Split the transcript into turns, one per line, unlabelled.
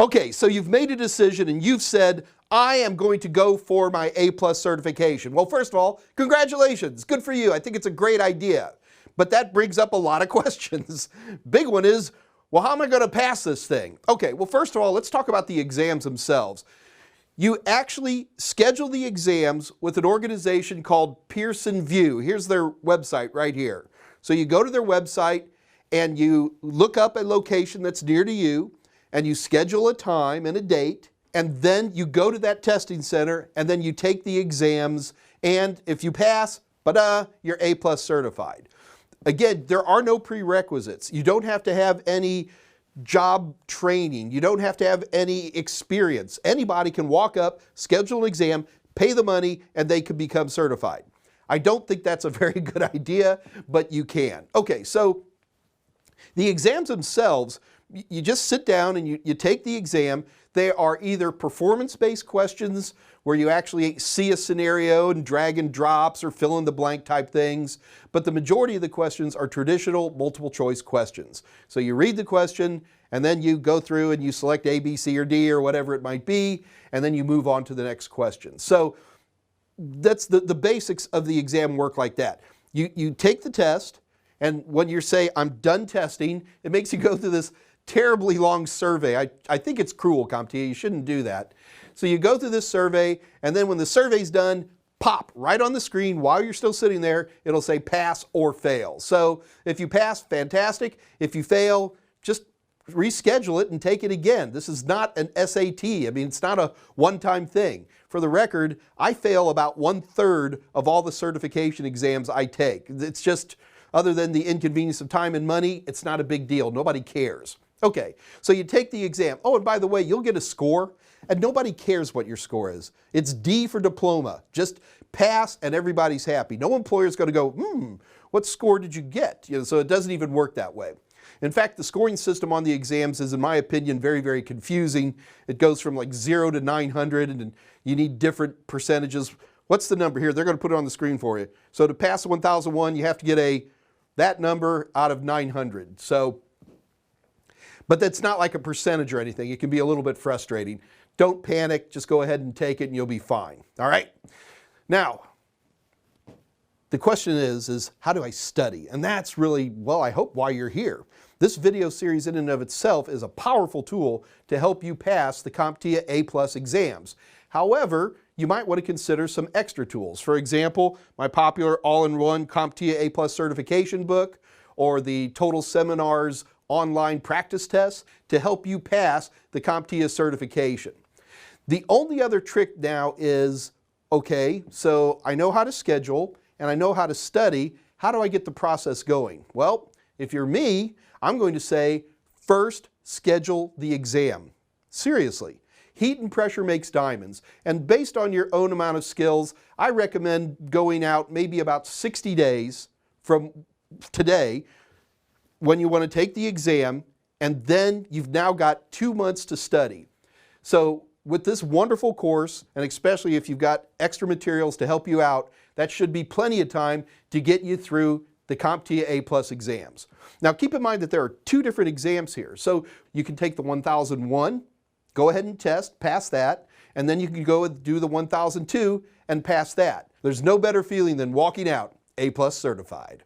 Okay, so you've made a decision and you've said, I am going to go for my A+ certification. Well, first of all, congratulations. Good for you. I think it's a great idea. But that brings up a lot of questions. Big one is, well, how am I going to pass this thing? Okay, well, first of all, let's talk about the exams themselves. You actually schedule the exams with an organization called Pearson VUE. Here's their website right here. So you go to their website and you look up a location that's near to you, and you schedule a time and a date, and then you go to that testing center, and then you take the exams, and if you pass, you're A+ certified. Again, there are no prerequisites. You don't have to have any job training. You don't have to have any experience. Anybody can walk up, schedule an exam, pay the money, and they can become certified. I don't think that's a very good idea, but you can. Okay, so the exams themselves, you just sit down and you take the exam. They are either performance-based questions where you actually see a scenario and drag and drops or fill in the blank type things, but the majority of the questions are traditional multiple choice questions. So you read the question and then you go through and you select A, B, C, or D or whatever it might be, and then you move on to the next question. So that's the basics of the exam work like that. You take the test, and when you say, I'm done testing, it makes you go through this terribly long survey. I think it's cruel, CompTIA. You shouldn't do that. So you go through this survey, and then when the survey's done, pop, right on the screen while you're still sitting there, it'll say pass or fail. So if you pass, fantastic. If you fail, just reschedule it and take it again. This is not an SAT. I mean, it's not a one-time thing. For the record, I fail about 1/3 of all the certification exams I take. It's just, other than the inconvenience of time and money, it's not a big deal. Nobody cares. Okay, so you take the exam. Oh, and by the way, you'll get a score, and nobody cares what your score is. It's D for diploma. Just pass and everybody's happy. No employer's going to go, what score did you get? So it doesn't even work that way. In fact, the scoring system on the exams is, in my opinion, very, very confusing. It goes from like 0 to 900, and you need different percentages. What's the number here? They're going to put it on the screen for you. So to pass the 1001, you have to get that number out of 900. But that's not like a percentage or anything. It can be a little bit frustrating. Don't panic. Just go ahead and take it and you'll be fine. All right? Now, the question is how do I study? And that's really, well, I hope why you're here. This video series in and of itself is a powerful tool to help you pass the CompTIA A+ exams. However, you might want to consider some extra tools. For example, my popular all-in-one CompTIA A+ certification book, or the Total Seminars online practice tests to help you pass the CompTIA certification. The only other trick now is, okay, so I know how to schedule and I know how to study. How do I get the process going? Well, if you're me, I'm going to say, first schedule the exam. Seriously. Heat and pressure makes diamonds, and based on your own amount of skills, I recommend going out maybe about 60 days from today when you want to take the exam, and then you've now got 2 months to study. So with this wonderful course, and especially if you've got extra materials to help you out, that should be plenty of time to get you through the CompTIA A+ exams. Now keep in mind that there are 2 different exams here. So you can take the 1001, go ahead and test, pass that, and then you can go and do the 1002 and pass that. There's no better feeling than walking out A+ certified.